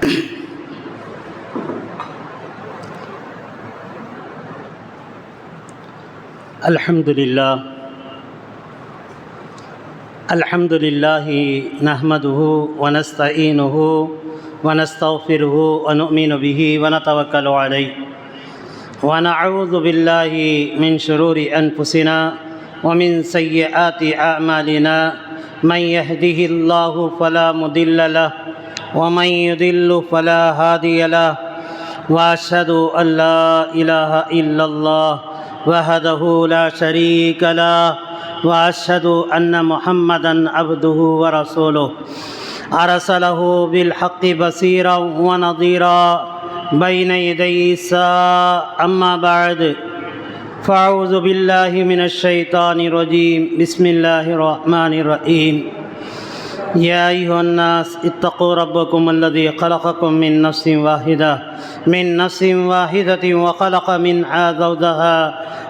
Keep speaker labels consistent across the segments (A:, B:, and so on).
A: الحمد لله نحمده ونستعينه ونستغفره ونؤمن به ونتوكل عليه ونعوذ بالله من شرور أنفسنا ومن سيئات أعمالنا من يهده الله فلا مضل له ومن يضل فلا هادي له وأشهد أن لا إله إلا الله وحده لا شريك له وأشهد أن محمدًا عبده ورسوله أرسله بالحق بصيرا ونظيرا بين يدي الساعة أما بعد فأعوذ بالله من الشيطان الرجيم بسم الله الرحمن الرحيم يا أيها الناس اتقوا ربكم الذي خلقكم من نفس واحدة وخلق منها زوجها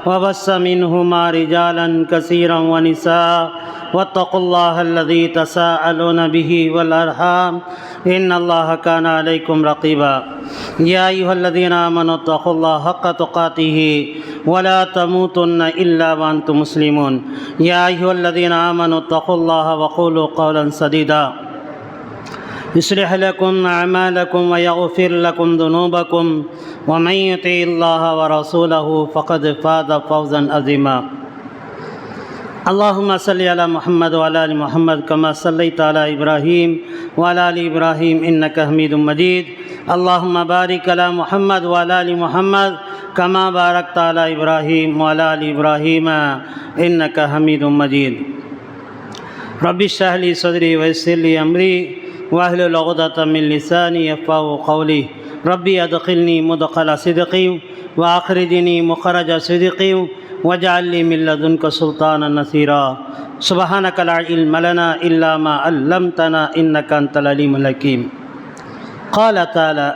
A: وبث منهما رجالا كثيرا ونساء واتقوا الله الذي تساءلون به والأرحام إن الله كان عليكم رقيبا يا أيها الذين آمنوا اتقوا الله حق تقاته ولا تموتن إلا وأنتم مسلمون يا أيها الذين آمنوا اتقوا الله وقولوا قولا سديدا يصلح لكم أعمالكم ويغفر لكم ذنوبكم ومن يطع الله ورسوله فقد فاز فوزا عظيما اللهم صل على محمد وعلى آل محمد كما صليت على إبراهيم وعلى آل إبراهيم إنك حميد مجيد اللهم بارك على محمد وعلى آل محمد كما باركت على إبراهيم وعلى آل إبراهيم إنك حميد مجيد رب اشرح لي صدري ويسر لي أمري واحلل عقدة من لساني يفقهوا قولي ربي أدخلني مدخل صدق وأخرجني مخرج صدق واجعل لي من لدنك سلطانا نصيرا سبحانك لا علم لنا إلا ما علمتنا إنك أنت العليم الحكيم قال تعالى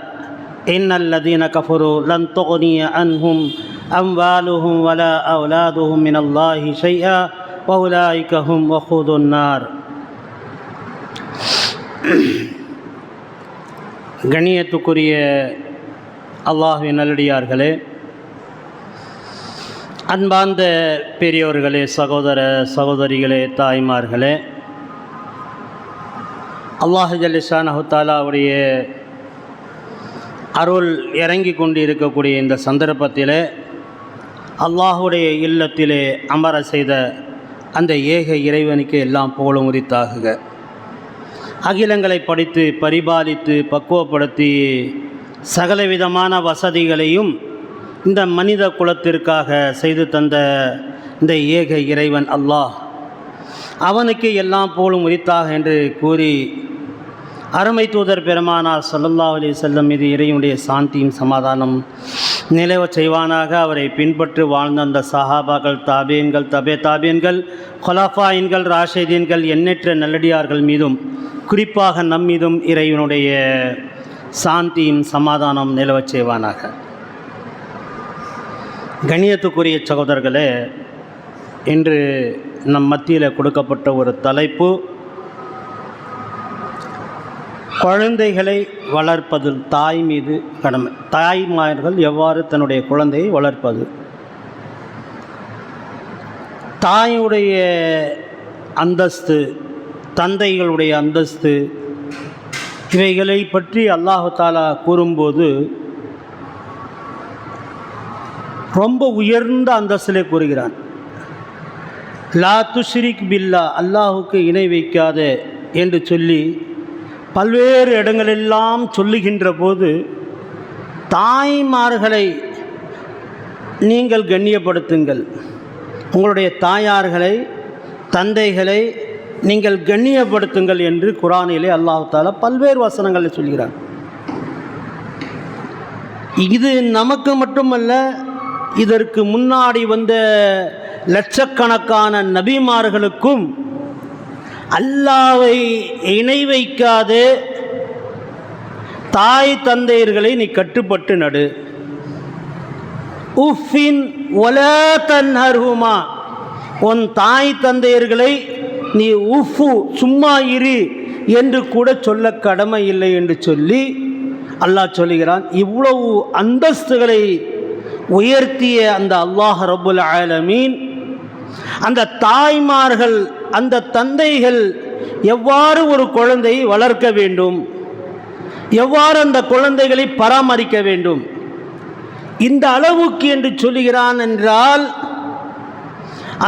A: إن الذين كفروا لن تغني عنهم أموالهم ولا أولادهم من الله شيئا وأولئك هم وقود النار. கண்ணியத்துக்குரிய அல்லாஹ்வின் நல்லடியார்களே, அன்பார்ந்த பெரியோர்களே, சகோதர சகோதரிகளே, தாய்மார்களே, அல்லாஹ் ஜல்ல ஷானஹு தஆலாவுடைய அருள் இறங்கி கொண்டு இருக்கக்கூடிய இந்த சந்தர்ப்பத்திலே அல்லாஹுடைய இல்லத்திலே அமர செய்த அந்த ஏக இறைவனுக்கு எல்லாம் புகழும் உரித்தாகுக. அகிலங்களை படித்து பரிபாலித்து பக்குவப்படுத்தி சகலவிதமான வசதிகளையும் இந்த மனித குலத்திற்காக செய்து தந்த இந்த ஏக இறைவன் அல்லாஹ், அவனுக்கு எல்லாம் புகழும் உரித்தாக என்று கூறி அருமை தூதர் பெருமானார் ஸல்லல்லாஹு அலைஹி வஸல்லம் மீது இறைவனுடைய சாந்தியும் சமாதானம் நிலவச் செய்வானாக. அவரை பின்பற்றி வாழ்ந்த அந்த சஹாபாக்கள், தாபீன்கள், தபே தாபீன்கள், குலஃபாயின்கள், ராஷிதீன்கள், எண்ணற்ற நல்லடியார்கள் மீதும் குறிப்பாக நம் மீதும் இறைவனுடைய சாந்தியும் சமாதானம் நிலவச் செய்வானாக. கண்ணியத்துக்குரிய சகோதரர்களே, இன்று நம் மத்தியில் கொடுக்கப்பட்ட ஒரு தலைப்பு, குழந்தைகளை வளர்ப்பதில் தாய் மீது கடமை. தாய்மார்கள் எவ்வாறு தன்னுடைய குழந்தையை வளர்ப்பது, தாயுடைய அந்தஸ்து, தந்தைகளுடைய அந்தஸ்து, இவைகளை பற்றி அல்லாஹு தஆலா கூறும்போது ரொம்ப உயர்ந்த அந்தஸ்திலே கூறுகிறான். லா துஷ்ரிக் பில்லா, அல்லாஹுக்கு இணை வைக்காதே என்று சொல்லி பல்வேறு இடங்களெல்லாம் சொல்லுகின்ற போது தாய்மார்களை நீங்கள் கண்ணியப்படுத்துங்கள், உங்களுடைய தாயார்களை, தந்தைகளை நீங்கள் கண்ணியப்படுத்துங்கள் என்று குர்ஆனிலே அல்லாஹ் தஆலா பல்வேறு வசனங்களை சொல்கிறார். இது நமக்கு மட்டுமல்ல, இதற்கு முன்னாடி வந்த லட்சக்கணக்கான நபிமார்களுக்கும் அல்லாஹ்வை இணை வைக்காதே தாய் தந்தையர்களை நீ கட்டுப்பட்டு நடு. உஃபின் வலா தன்ஹர்ஹுமா, உன் தாய் தந்தையர்களை நீ உஃபு சும்மா இரு என்று கூட சொல்ல கடமை இல்லை என்று சொல்லி அல்லாஹ் சொல்லுகிறான், இவ்வளவு அந்தஸ்துகளை உயர்த்திய அந்த அல்லாஹ் ரப்புல் ஆலமீன் அந்த தாய்மார்கள், அந்த தந்தைகள் எவ்வாறு ஒரு குழந்தையை வளர்க்க வேண்டும், எவ்வாறு அந்த குழந்தைகளை பராமரிக்க வேண்டும், இந்த அளவுக்கு என்று சொல்லுகிறான் என்றால்,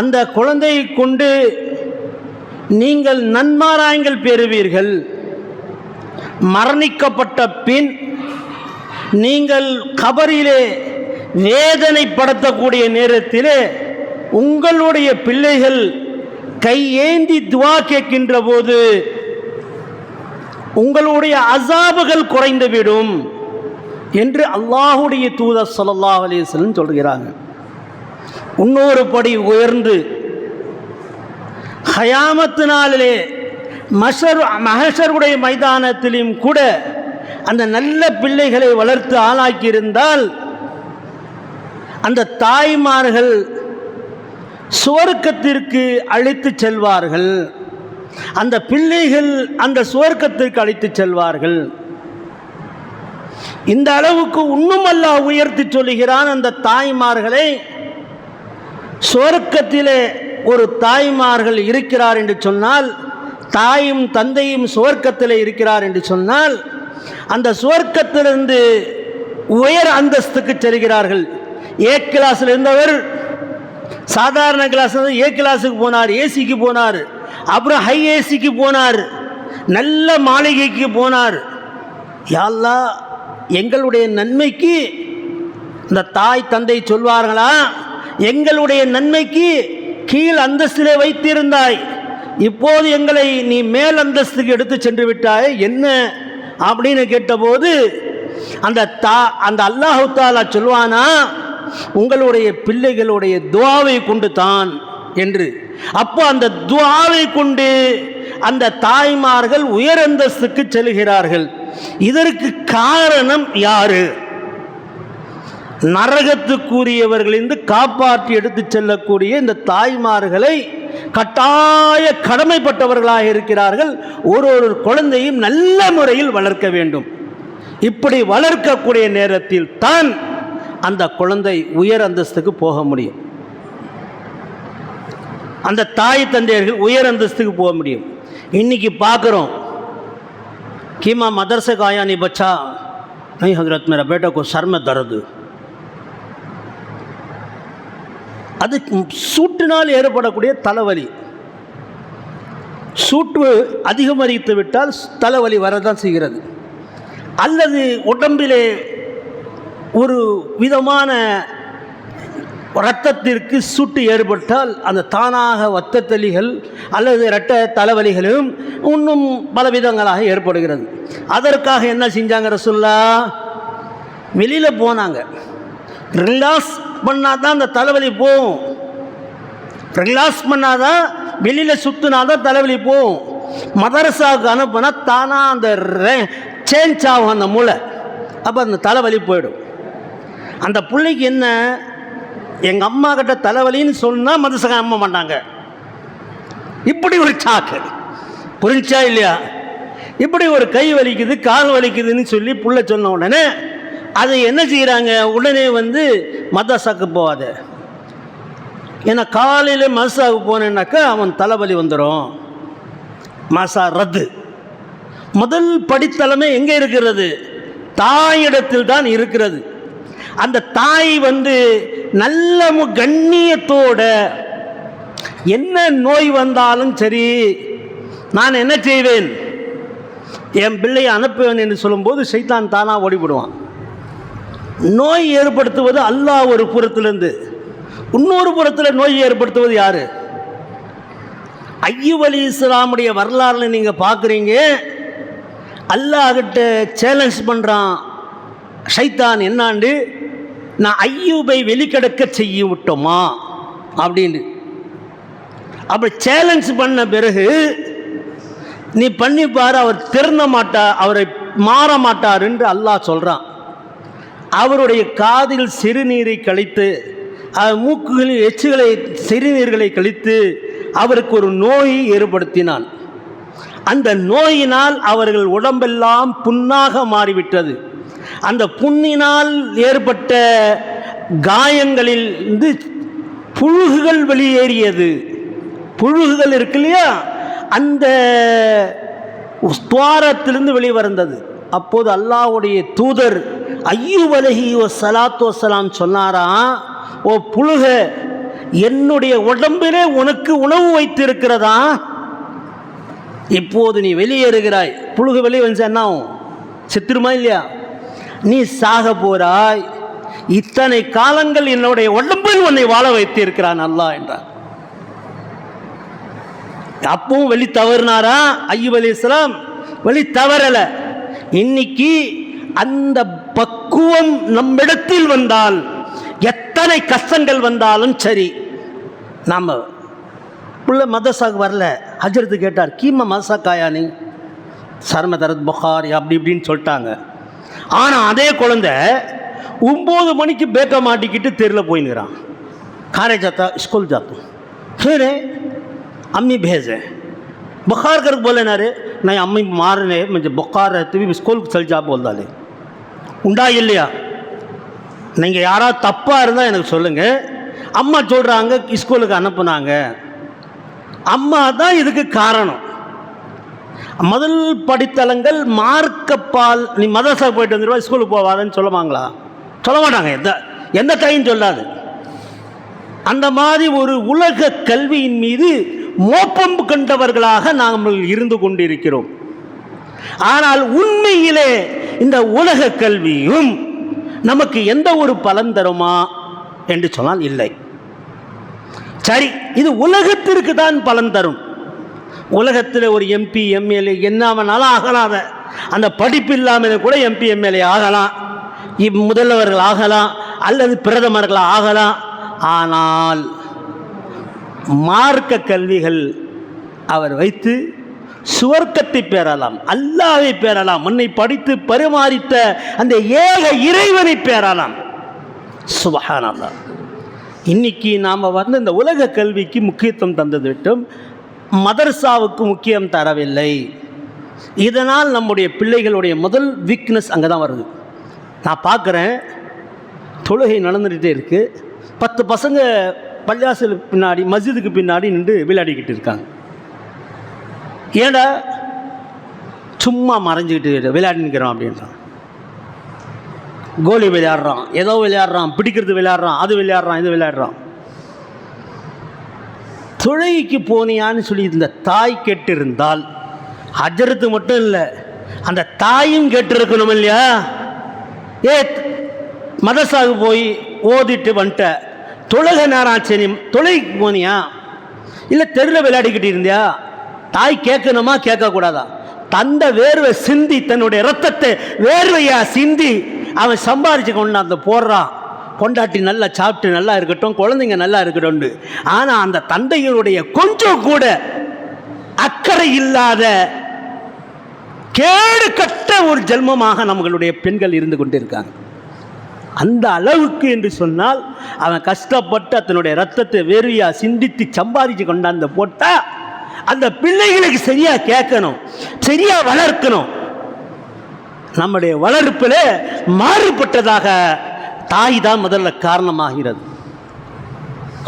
A: அந்த குழந்தையை கொண்டு நீங்கள் நன்மாராயங்கள் பெறுவீர்கள். மரணிக்கப்பட்ட பின் நீங்கள் கபரிலே வேதனைப்படுத்தக்கூடிய நேரத்திலே உங்களுடைய பிள்ளைகள் கையேந்தி துவா கேட்கின்ற போது உங்களுடைய அஸாபுகள் குறைந்துவிடும் என்று அல்லாஹுடைய தூதர் ஸல்லல்லாஹு அலைஹி வஸல்லம் சொல்கிறாங்க. இன்னொரு படி உயர்ந்து கயாமத்து நாளிலே மஹ்ஷருடைய மைதானத்திலும் கூட அந்த நல்ல பிள்ளைகளை வளர்த்து ஆளாக்கியிருந்தால் அந்த தாய்மார்கள் சுவர்க்கத்திற்கு அழைத்து செல்வார்கள். அந்த பிள்ளைகள் அந்த சுவர்க்கத்திற்கு அழைத்து செல்வார்கள். இந்த அளவுக்கு இன்னும் அல்லாஹ் உயர்த்தி சொல்லுகிறான். அந்த தாய்மார்களை சுவர்க்கத்திலே ஒரு தாய்மார்கள் இருக்கிறார் என்று சொன்னால், தாயும் தந்தையும் சுவர்க்கத்தில் இருக்கிறார் என்று சொன்னால், அந்த சுவர்க்கத்திலிருந்து உயர் அந்தஸ்துக்கு செல்கிறார்கள். ஏ கிளாஸில் இருந்தவர் சாதாரண கிளாஸ் ஏ கிளாஸுக்கு போனார், ஏசிக்கு போனார், அப்புறம் ஹை ஏசிக்கு போனார், நல்ல மாளிகைக்கு போனார். யா அல்லாஹ், எங்களுடைய நன்மைக்கு இந்த தாய் தந்தை சொல்வார்களா, எங்களுடைய நன்மைக்கு கீழ் அந்தஸ்திலே வைத்திருந்தாய், இப்போது எங்களை நீ மேல் அந்தஸ்துக்கு எடுத்து சென்று விட்டாய், என்ன அப்படின்னு கேட்டபோது அந்த அல்லாஹ் தஆலா சொல்வானா, உங்களுடைய பிள்ளைகளுடைய துஆவை கொண்டு தான் என்று. அப்போ அந்த துஆவை கொண்டு அந்த தாய்மார்கள் உயர் அந்தஸ்துக்கு செல்கிறார்கள். இதற்கு காரணம் யாரு? நரகத்துக்குரியவர்களிருந்து காப்பாற்றி எடுத்து செல்லக்கூடிய இந்த தாய்மார்களை கட்டாய கடமைப்பட்டவர்களாக இருக்கிறார்கள். ஒரு குழந்தையும் நல்ல முறையில் வளர்க்க வேண்டும். இப்படி வளர்க்கக்கூடிய நேரத்தில் தான் அந்த குழந்தை உயர் அந்தஸ்துக்கு போக முடியும். அந்த தாய் தந்தையர்கள் உயர் அந்தஸ்துக்கு போக முடியும். இன்னைக்கு பார்க்குறோம், कीमा मदरसे का आया नहीं बच्चा, नहीं हजरत मेरा बेटा को सर में दर्द, அது சூட்டினால் ஏற்படக்கூடிய தலைவலி. சூட்டு அதிகமரித்து விட்டால் தலைவலி வரதான் செய்கிறது. அல்லது உடம்பிலே ஒரு விதமான இரத்தத்திற்கு சூட்டு ஏற்பட்டால் அந்த தானாக இரத்தத்தளிகள் அல்லது இரட்ட தலைவலிகளும் இன்னும் பலவிதங்களாக ஏற்படுகிறது. அதற்காக என்ன செஞ்சாங்க ரசூலுல்லாஹ்? வெளியில் போனாங்க. ரிலாக்ஸ் பண்ணால் தான் அந்த தலைவலி போகும். ரிலாக்ஸ் பண்ணாதான், வெளியில் சுற்றினாதான் தலைவலி போகும். மதரசாவுக்கு அனுப்புனா தானாக அந்த சேஞ்ச் ஆகும் அந்த மூளை. அப்போ அந்த தலைவலி போயிடும். அந்த பிள்ளைக்கு என்ன, எங்கள் அம்மா கிட்ட தலைவலின்னு சொன்னால் மதரசாக அம்மா மாட்டாங்க. இப்படி ஒரு சாக்கு புரிஞ்சா இல்லையா? இப்படி ஒரு கை வலிக்குது கால் வலிக்குதுன்னு சொல்லி புள்ள சொன்ன உடனே அதை என்ன செய்கிறாங்க, உடனே மதரசாவுக்கு போகாத. ஏன்னா காலையில் மதரசாவுக்கு போனேன்னாக்கா அவன் தலைவலி வந்துடும். மசா ரத்து. முதல் படித்தளமே எங்கே இருக்கிறது? தாயிடத்தில் தான் இருக்கிறது. அந்த தாய் நல்ல கண்ணியத்தோட என்ன நோய் வந்தாலும் சரி, நான் என்ன செய்வேன், என் பிள்ளையை அனுப்புவேன் என்று சொல்லும்போது சைத்தான் தானாக ஓடிவிடுவான். நோய் ஏற்படுத்துவது அல்லாஹ் ஒரு புறத்திலிருந்து, இன்னொரு புறத்தில் நோய் ஏற்படுத்துவது யாரு? அய்யூப் அலைஹிஸ்ஸலாமுடைய வரலாறுல நீங்கள் பார்க்குறீங்க. அல்லாஹ்கிட்ட சேலஞ்ச் பண்ணுறான் ஷைத்தான். என்னாண்டு, நான் ஐயூபை வெளிக்கடக்க செய்ய விட்டோமா அப்படின்னு. அப்படி சேலஞ்ச் பண்ண பிறகு நீ பண்ணிப்பார், அவர் திருந்த மாட்டார், அவரை மாற மாட்டார் என்று அல்லாஹ் சொல்கிறான். அவருடைய காதில் சிறுநீரை கழித்து, மூக்குகளில் எச்சுகளை சிறுநீர்களை கழித்து அவருக்கு ஒரு நோயை ஏற்படுத்தினான். அந்த நோயினால் அவர்கள் உடம்பெல்லாம் புண்ணாக மாறிவிட்டது. அந்த புண்ணினால் ஏற்பட்ட காயங்களில் இருந்து புழுகுகள் வெளியேறியது. புழுகுகள் இருக்கு இல்லையா, அந்த துவாரத்திலிருந்து வெளிவந்தது. அப்போது அல்லாஹ்வுடைய தூதர் அய்யூப் அலைஹிஸ்ஸலாத்து வஸ்ஸலாம் சொன்னாரா, ஓ புழுக, என்னுடைய உடம்பிலே உனக்கு உணவு வைத்திருக்கிறதா, இப்போது நீ வெளியேறுகிறாய். புழுகு வெளியே வந்து என்ன ஆகும்? செத்துருமா இல்லையா? நீ சாக போறாய். இத்தனை காலங்கள் என்னுடைய உடம்பில் உன்னை வாழ வைத்திருக்கிறான் அல்லாஹ் என்றார். அப்பவும் வெளி தவறினாரா அய்யூப் அலைஹிஸ்ஸலாம்? வெளி தவறல. இன்னைக்கு அந்த பக்குவம் நம்மிடத்தில் வந்தால், எத்தனை கஷ்டங்கள் வந்தாலும் சரி, நாம் உள்ள மதரசாக்கு வரல. ஹஜ்ரத்து கேட்டார், கீமா மதரசாக்காயா நீ? சர்ம தரத் புகாரி அப்படி இப்படின்னு சொல்லிட்டாங்க. ஆனால் அதே குழந்தை 9 மணிக்கு பேக்க மாட்டிக்கிட்டு தெருவில் போயின்னுறான். காரே ஜாத்தா ஸ்கூல் ஜாத்தோம், फिर अम्मी भेजे बुखार कर बोले ना रे, नहीं अम्मी मारने मुझे बुखार रहते भी स्कूल चल जा बोल डाले. உண்டா இல்லையா? நீங்கள் யாராவது தப்பாக இருந்தால் எனக்கு சொல்லுங்கள். அம்மா சொல்கிறாங்க ஸ்கூலுக்கு அனுப்புனாங்க, அம்மா தான் இதுக்கு காரணம். முதல் படித்தளங்கள் மார்க்கப்பால். நீ மதரசா போயிட்டு வந்துடுவா, ஸ்கூலுக்கு போவாதன்னு சொல்லுவாங்களா? சொல்ல மாட்டாங்க. எந்த தாயும் சொல்லாது. அந்த மாதிரி ஒரு உலக கல்வியின் மீது மோப்பம் கண்டவர்களாக நாங்கள் இருந்து கொண்டிருக்கிறோம். ஆனால் உண்மையிலே இந்த உலக கல்வியும் நமக்கு எந்த ஒரு பலன் தருமா என்று சொன்னால் இல்லை. சரி, இது உலகத்திற்கு தான் பலன் தரும். உலகத்தில் ஒரு எம்பி எம்எல்ஏ என்ன வேணாலும் ஆகலாம். அந்த படிப்பு இல்லாமல் கூட எம்பி எம்எல்ஏ ஆகலாம், முதல்வர்கள் ஆகலாம், அல்லது பிரதமர்கள் ஆகலாம். ஆனால் மார்க்க கல்விகள் அவர் வைத்து சுவர்க்கத்தை பெறலாம், அல்லாஹ்வை பெறலாம், முன்னை படித்து பரிமாறித்த அந்த ஏக இறைவனை பெறலாம். சுப்ஹானல்லாஹ். இன்னைக்கு நாம் வந்து இந்த உலக கல்விக்கு முக்கியத்துவம் தந்தது விட்டும் மதரசாவுக்கு முக்கியம் தரவில்லை. இதனால் நம்முடைய பிள்ளைகளுடைய முதல் வீக்னஸ் அங்கே தான் வருது. நான் பார்க்குறேன், தொழுகை நடந்துகிட்டே இருக்குது, 10 பசங்க பள்ளியாசலுக்கு பின்னாடி மஸ்ஜிதுக்கு பின்னாடி நின்று விளையாடிக்கிட்டு இருக்காங்க. ஏண்டா சும்மா மறைஞ்சிக்கிட்டு விளையாடி நிற்கிறோம் அப்படின்றான். கோலி விளையாடுறான், ஏதோ விளையாடுறான், பிடிக்கிறது விளையாடுறான், அது விளையாடுறான், இது விளையாடுறான். தொழுகைக்கு போனியான்னு சொல்லி இந்த தாய் கேட்டிருந்தால், ஹஜ்ரத்து மட்டும் இல்லை, அந்த தாயும் கேட்டிருக்கணும் இல்லையா? ஏ மதரசாவுக்கு போய் ஓதிட்டு வந்துட்ட, தொழுகை நேரம் ஆச்சு, நீ தொழுகைக்கு போனியா இல்லை தெருவில் விளையாடிக்கிட்டு இருந்தியா? தாய் கேட்கணுமா கேட்கக்கூடாதா? தந்த வேர்வை சிந்தி, தன்னுடைய ரத்தத்தை வேர்வையா சிந்தி அவன் சம்பாரிச்சு கொண்டாந்து போடுறான். கொண்டாட்டி நல்லா சாப்பிட்டு நல்லா இருக்கட்டும், குழந்தைங்க நல்லா இருக்கட்டும். ஆனால் அந்த தந்தையினுடைய கொஞ்சம் கூட அக்கறை இல்லாத கேடு கட்ட ஒரு ஜென்மமாக நம்மளுடைய பெண்கள் இருந்து கொண்டிருக்காங்க. அந்த அளவுக்கு என்று சொன்னால், அவன் கஷ்டப்பட்டு தன்னுடைய ரத்தத்தை வேர்வையா சிந்தித்து சம்பாதிச்சு கொண்டாந்து போட்டா அந்த பிள்ளைகளுக்கு சரியா கேட்கணும், சரியா வளர்க்கணும். நம்முடைய வளர்ப்பில் மாறுபட்டதாக தாய் தான் முதல்ல காரணமாகிறது.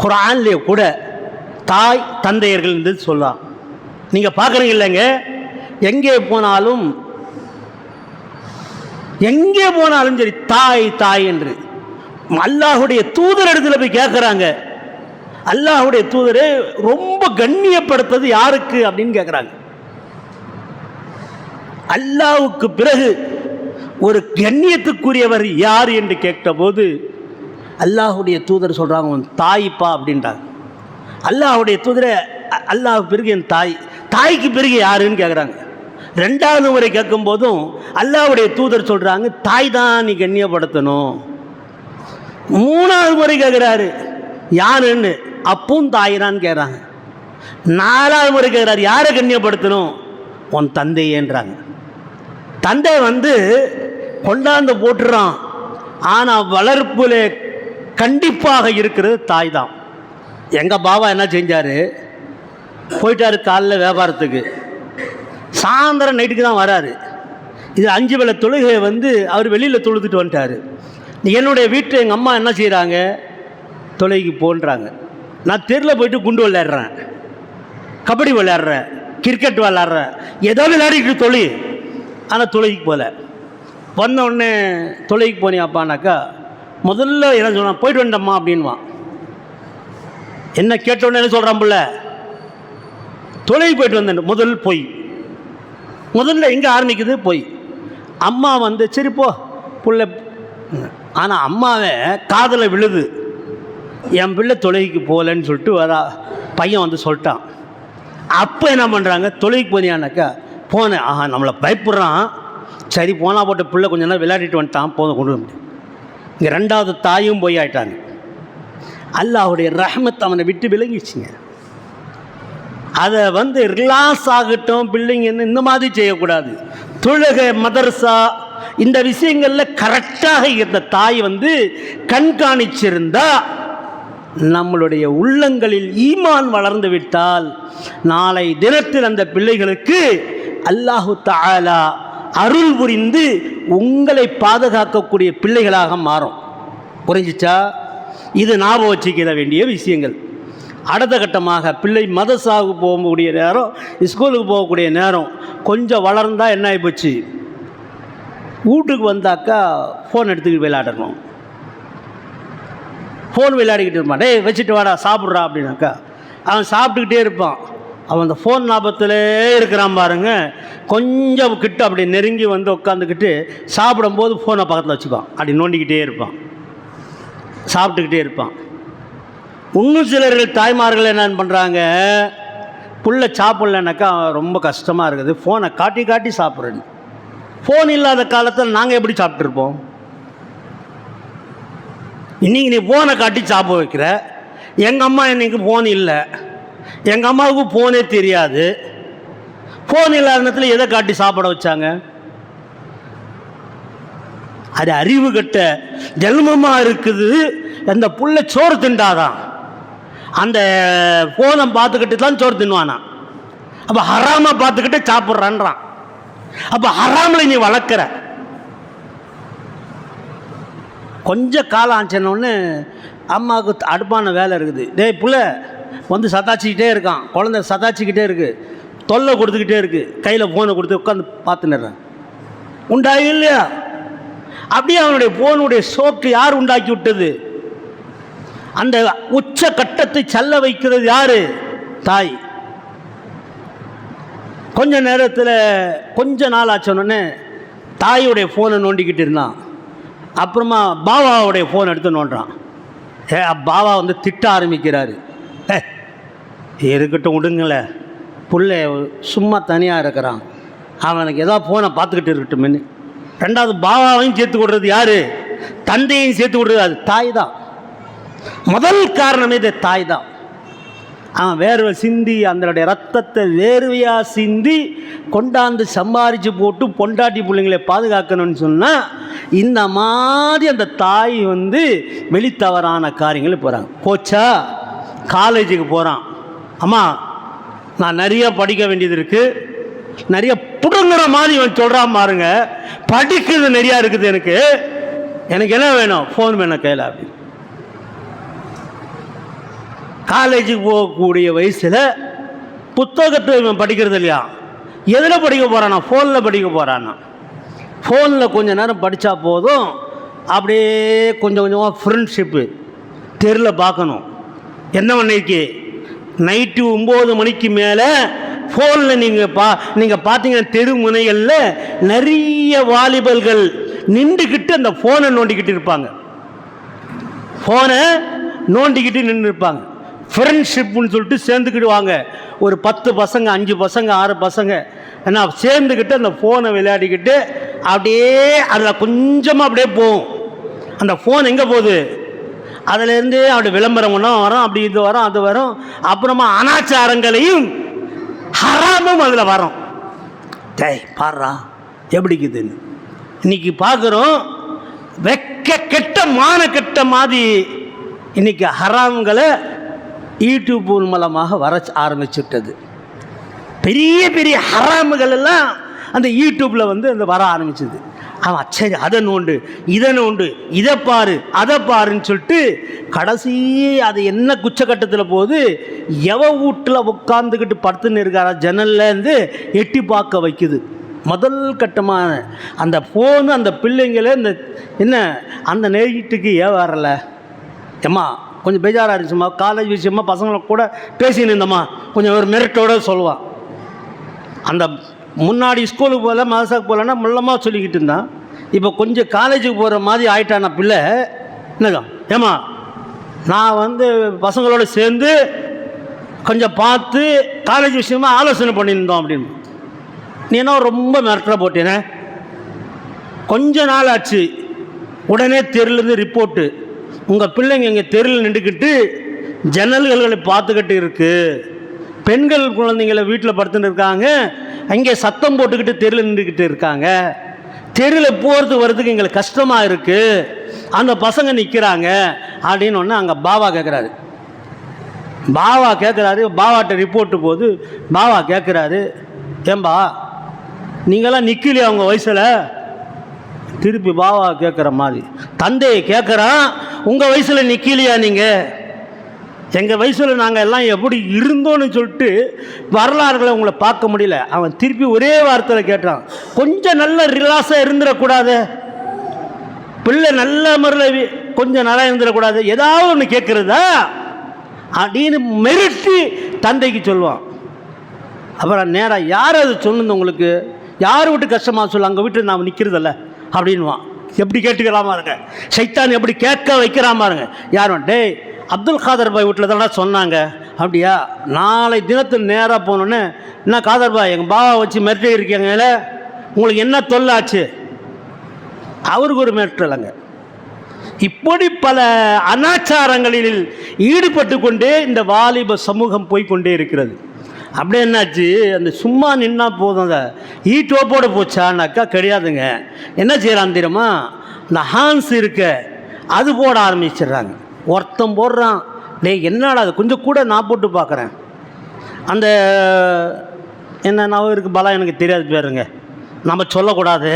A: குர்ஆன்லேயே கூட தாய் தந்தையர்கள் என்று சொல்லலாம். நீங்கள் பார்க்குறீங்க இல்லைங்க, எங்கே போனாலும் சரி தாய் தாய் என்று. அல்லாஹுடைய தூதர் இடத்துல போய் கேட்குறாங்க, அல்லாஹுடைய தூதரை ரொம்ப கண்ணியப்படுத்துறது யாருக்கு அப்படின்னு கேட்குறாங்க. அல்லாஹ்வுக்கு பிறகு ஒரு கண்ணியத்துக்குரியவர் யார் என்று கேட்டபோது அல்லாஹுடைய தூதர் சொல்கிறாங்க, உன் தாய்ப்பா அப்படின்றாங்க. அல்லாஹுடைய தூதரை அல்லாஹ் பிறகு என் தாய், தாய்க்கு பிறகு யாருன்னு கேட்குறாங்க. 2வது முறை கேட்கும் போதும் அல்லாஹ்வுடைய தூதர் சொல்கிறாங்க, தாய் தான் நீ கண்ணியப்படுத்தணும். 3வது முறை கேட்குறாரு யாருன்னு, அப்பவும் தாய் தான் கேட்குறாங்க. 4வது முறை கேட்குறாரு யாரை கண்ணியப்படுத்தணும், உன் தந்தையேன்றாங்க. தந்தை வந்து கொண்டாந்து போட்டுறான், ஆனால் வளர்ப்பில் கண்டிப்பாக இருக்கிறது தாய் தான். எங்கள் பாபா என்ன செஞ்சார், போயிட்டார் காலைல வியாபாரத்துக்கு, சாயந்தரம் நைட்டுக்கு தான் வராரு.
B: இது 5 வேளை தொழுகை அவர் வெளியில் தொழுதுட்டு வந்துட்டார். என்னுடைய வீட்டில் எங்கள் அம்மா என்ன செய்கிறாங்க, தொழுகைக்கு போன்றாங்க. நான் தெருவில் போயிட்டு குண்டு விளையாடுறேன், கபடி விளையாடுறேன், கிரிக்கெட் விளையாடுறேன், ஏதோ விளையாடிட்டு தொழு. ஆனால் தொழுகைக்கு போகல. வந்தவுடனே தொழுகைக்கு போனியாப்பானாக்கா முதல்ல என்ன சொன்னான், போயிட்டு வந்தம்மா அப்படின்வான். என்ன கேட்டவுடனே என்ன சொல்கிறான், புள்ள தொழுகைக்கு போயிட்டு வந்தேன். முதல்ல எங்கே ஆரம்பிக்குது, போய். அம்மா சரி போ புள்ள. ஆனால் அம்மாவை காதில் விழுது, என் பிள்ளை தொழுகைக்கு போகலன்னு சொல்லிட்டு பையன் சொல்லிட்டான். அப்போ என்ன பண்ணுறாங்க, தொழுகைக்கு போனியானாக்கா போனேன். நம்மளை பயப்படுறான், சரி போனால் போட்ட பிள்ளை கொஞ்ச நேரம் விளையாடிட்டு வந்துட்டான், போதும் கொண்டு வந்து. இங்கே 2வது தாயும் போய் ஆயிட்டாங்க. அல்லாஹ்வுடைய ரஹ்மத் அவனை விட்டு விலகிடுச்சுங்க. அதை ரிலாக்ஸ் ஆகட்டும் பிள்ளைங்கன்னு இந்த மாதிரி செய்யக்கூடாது. தொழுகை, மதரசா, இந்த விஷயங்களில் கரெக்டாக இந்த தாய் கண்காணிச்சிருந்தா நம்மளுடைய உள்ளங்களில் ஈமான் வளர்ந்து விட்டால் நாளை தினத்தில் அந்த பிள்ளைகளுக்கு அல்லாஹு தஆலா அருள் புரிந்து உங்களை பாதுகாக்கக்கூடிய பிள்ளைகளாக மாறும். புரிஞ்சிச்சா? இது ஞாபகம் வச்சுக்கிற வேண்டிய விஷயங்கள். அடுத்த கட்டமாக பிள்ளை மதரசாவுக்கு போகக்கூடிய நேரம், ஸ்கூலுக்கு போகக்கூடிய நேரம் கொஞ்சம் வளர்ந்தால் என்ன ஆகிப்போச்சு, வீட்டுக்கு வந்தாக்கா ஃபோன் எடுத்துக்கிட்டு விளையாடணும். ஃபோன் விளையாடிக்கிட்டு இருப்பான். டேய் வச்சுட்டு வாடா சாப்பிட்றா அப்படின்னாக்கா அவன் சாப்பிட்டுக்கிட்டே இருப்பான். அவன் அந்த ஃபோன் ஞாபகத்திலே இருக்கிறான் பாருங்க. கொஞ்சம் கிட்ட அப்படி நெருங்கி உட்காந்துக்கிட்டு சாப்பிடும்போது ஃபோனை பக்கத்தில் வச்சுப்பான், அப்படி நோண்டிக்கிட்டே இருப்பான், சாப்பிட்டுக்கிட்டே இருப்பான். இன்னும் சிலர்கள் தாய்மார்கள் என்னென்னு பண்ணுறாங்க, புள்ள சாப்பிட்லனாக்கா ரொம்ப கஷ்டமாக இருக்குது, ஃபோனை காட்டி காட்டி சாப்பிட்றேன்னு. ஃபோன் இல்லாத காலத்தில் நாங்கள் எப்படி சாப்பிட்ருப்போம்? இன்றைக்கி நீ ஃபோனை காட்டி சாப்பிட வைக்கிற. எங்கள் அம்மா இன்னைக்கு ஃபோன் இல்லை, எங்கள் அம்மாவுக்கு ஃபோனே தெரியாது. ஃபோன் இல்லாத நேரத்தில் எதை காட்டி சாப்பிட வச்சாங்க? அது அறிவு கட்ட ஜென்மமாக இருக்குது. அந்த புள்ள சோறு திண்டாதான், அந்த ஃபோனை பார்த்துக்கிட்டு தான் சோறு தின்னுவானா. அப்போ ஹராமாக பார்த்துக்கிட்டு சாப்பிட்றான்றான். அப்போ ஹராமில் நீ வளர்க்குற. கொஞ்சம் காலம் ஆச்சுன்னொன்னு அம்மாவுக்கு அடுப்பான வேலை இருக்குது. டேய் புள்ள சதாச்சிக்கிட்டே இருக்கான், குழந்தை சதாச்சிக்கிட்டே இருக்குது, தொல்லை கொடுத்துக்கிட்டே இருக்குது, கையில் ஃபோனை கொடுத்து உட்காந்து பார்த்துன்னுறேன். உண்டாகி இல்லையா? அப்படியே அவனுடைய ஃபோனுடைய சோக்கு யார் உண்டாக்கி விட்டது? அந்த உச்ச கட்டத்தை செல்ல வைக்கிறது யாரு? தாய். கொஞ்ச நேரத்தில் கொஞ்ச நாள் ஆச்சோன்னே தாயுடைய ஃபோனை நோண்டிக்கிட்டு இருந்தான். அப்புறமா பாபாவுடைய ஃபோன் எடுத்து நோண்டுறான். பாபா திட்ட ஆரம்பிக்கிறாரு. இருக்கட்டும் விடுங்களே, புள்ளை சும்மா தனியாக இருக்கிறான், அவனுக்கு ஏதோ ஃபோனை பார்த்துக்கிட்டு இருக்கட்டும்னு 2வது பாபாவையும் சேர்த்து விடுறது யார்? தந்தையையும் சேர்த்து விடுறது அது தாய் தான். முதல் காரணமே இது தாய் தான். அவன் வேர்வை சிந்தி அதனுடைய ரத்தத்தை வேர்வையாக சிந்தி கொண்டாந்து சம்பாரித்து போட்டு பொண்டாட்டி பிள்ளைங்களை பாதுகாக்கணும்னு சொன்னால் இந்த மாதிரி அந்த தாய் வெளித்தவறான காரியங்கள் போகிறாங்க. போச்சா காலேஜுக்கு போகிறான், அம்மா நான் நிறைய படிக்க வேண்டியது இருக்குது, நிறைய புடுங்குற மாதிரி இவன் சொல்கிறான் பாருங்க, படிக்கிறது நிறையா இருக்குது, எனக்கு என்ன வேணும், ஃபோன் வேணும் கையில் அப்படி. காலேஜுக்கு போகக்கூடிய வயசில் புத்தகத்தை இவன் படிக்கிறது இல்லையா, எதில் படிக்க போகிறானா? ஃபோனில் படிக்க போகிறானா. ஃபோனில் கொஞ்சம் நேரம் படித்தா போதும், அப்படியே கொஞ்சம் கொஞ்சமாக ஃப்ரெண்ட்ஷிப்பு தெருவில் பார்க்கணும். என்ன பண்ணிருக்கு, நைட்டு 9 மணிக்கு மேலே ஃபோனில் நீங்கள் பார்த்தீங்கன்னா தெரு முனைகளில் நிறைய வாலிபர்கள் நின்றுக்கிட்டு அந்த ஃபோனை நோண்டிக்கிட்டு இருப்பாங்க, ஃபோனை நோண்டிக்கிட்டு நின்று இருப்பாங்க. ஃப்ரெண்ட்ஷிப்புன்னு சொல்லிட்டு சேர்ந்துக்கிடுவாங்க. ஒரு 10 பசங்க, 5 பசங்க, 6 பசங்க ஏன்னா சேர்ந்துக்கிட்டு அந்த ஃபோனை விளையாடிக்கிட்டு அப்படியே அதில் கொஞ்சமாக அப்படியே போகும். அந்த ஃபோன் எங்கே போகுது, அதிலேருந்து அப்படி விளம்பரம் ஒன்றும் வரும், அப்படி இது வரும், அது வரும். அப்புறமா அனாச்சாரங்களையும் ஹராமும் அதில் வரும். டேய் பாடுறா எப்படிக்குதுன்னு இன்னைக்கு பார்க்குறோம். வெக்க கெட்ட மான கெட்ட மாதிரி இன்னைக்கு ஹராம்களை யூடியூப் மூலமாக வர ஆரம்பிச்சுட்டது. பெரிய பெரிய ஹராமுகள் எல்லாம் அந்த யூடியூப்பில் வந்து அந்த வர ஆரம்பிச்சது. அவன் சரி அதை நோண்டு இதை நோண்டு இதை பாரு அதை பாருன்னு சொல்லிட்டு கடைசி அது என்ன குச்சக்கட்டத்தில் போகுது, வீட்டில் உட்காந்துக்கிட்டு படுத்துன்னு இருக்காரா ஜன்னல்லேருந்து எட்டி பார்க்க வைக்குது. முதல் கட்டமான அந்த ஃபோனு அந்த பிள்ளைங்களே இந்த என்ன அந்த நெருகிட்டுக்கு ஏன் வரல ஏம்மா கொஞ்சம் பேஜாராக இருந்துச்சும்மா, காலேஜ் விஷயமா பசங்களை கூட பேசின்னு இருந்தம்மா கொஞ்சம் ஒரு மெரிட்டோடு சொல்லுவான். அந்த முன்னாடி ஸ்கூலுக்கு போகல மதரசாவுக்கு போகலன்னா முள்ளமாக சொல்லிக்கிட்டு இருந்தான். இப்போ கொஞ்சம் காலேஜுக்கு போகிற மாதிரி ஆயிட்டான பிள்ளை என்னதான் ஏம்மா நான் வந்து பசங்களோட சேர்ந்து கொஞ்சம் பார்த்து காலேஜ் விஷயமா ஆலோசனை பண்ணியிருந்தோம் அப்படின்னு. நீ என்ன ரொம்ப மிரட்டல போட்டேனே, கொஞ்ச நாள் ஆச்சு உடனே தெருலேருந்து ரிப்போர்ட்டு, உங்கள் பிள்ளைங்க இங்கே தெருவில் நின்றுக்கிட்டு ஜன்னல்களை பார்த்துக்கிட்டு இருக்குது, பெண்கள் குழந்தைங்களை வீட்டில் படுத்துன்னு இருக்காங்க, அங்கே சத்தம் போட்டுக்கிட்டு தெருவில் நின்றுக்கிட்டு இருக்காங்க, தெருவில் போகிறதுக்கு வர்றதுக்கு எங்களுக்கு கஷ்டமாக இருக்குது, அந்த பசங்க நிற்கிறாங்க அப்படின்னு ஒன்று அங்கே பாவா கேட்குறாரு. பாவாட்ட ரிப்போர்ட்டு போது பாவா கேட்குறாரு, ஏம்பா நீங்களாம் நிற்கலையா அவங்க வயசில்? திருப்பி பாவா கேட்குற மாதிரி தந்தையை கேட்குறான், உங்கள் வயசில் நிற்கலையா நீங்கள்? எங்கள் வயசில் நாங்கள் எல்லாம் எப்படி இருந்தோன்னு சொல்லிட்டு வரலாறுகளை உங்களை பார்க்க முடியல. அவன் திருப்பி ஒரே வார்த்தையில் கேட்டான், கொஞ்சம் நல்ல ரிலாக்ஸாக இருந்துடக்கூடாது, பிள்ளை நல்ல முறையில் கொஞ்சம் நல்லா இருந்துடக்கூடாது, ஏதாவது ஒன்று கேட்குறதா அப்படின்னு மிரட்டி தந்தைக்கு சொல்லுவான். அப்புறம் நேராக யார் அது சொன்னது உங்களுக்கு, யார் விட்டு கஷ்டமாக சொல்ல, அங்கே வீட்டில் நாம் நிற்கிறதில்ல அப்படின்வான். எப்படி கேட்டுக்கலாமா இருங்க, சைத்தான் எப்படி கேட்க வைக்கிறாமா இருங்க. யாரும் டேய் அப்துல் காதர் பாய் வீட்டில் தானே சொன்னாங்க, அப்படியா நாளை தினத்தில் நேராக போனோன்னே என்ன காதர் பாய் எங்கள் பாவா வச்சு மிரட்டி இருக்கீங்களே, உங்களுக்கு என்ன தொல்லாச்சு? அவருக்கு ஒரு மிரட்டலைங்க. இப்படி பல அனாச்சாரங்களில் ஈடுபட்டு கொண்டே இந்த வாலிப சமூகம் போய்கொண்டே இருக்கிறது. அப்படி என்னாச்சு, அந்த சும்மா நின்னா போதும், அந்த ஈட்டோப்போடு போச்சான்னாக்கா கிடையாதுங்க. என்ன செய்யறான் தெரியுமா, இந்த ஹான்ஸ் இருக்க அது போட ஆரம்பிச்சிடுறாங்க. ஒருத்தன் போடுறான், டேய் என்னடா அது கொஞ்சம் கூட நான் போட்டு பார்க்குறேன், அந்த என்ன நான் இருக்கு பலா எனக்கு தெரியாது பேருங்க, நம்ம சொல்லக்கூடாது,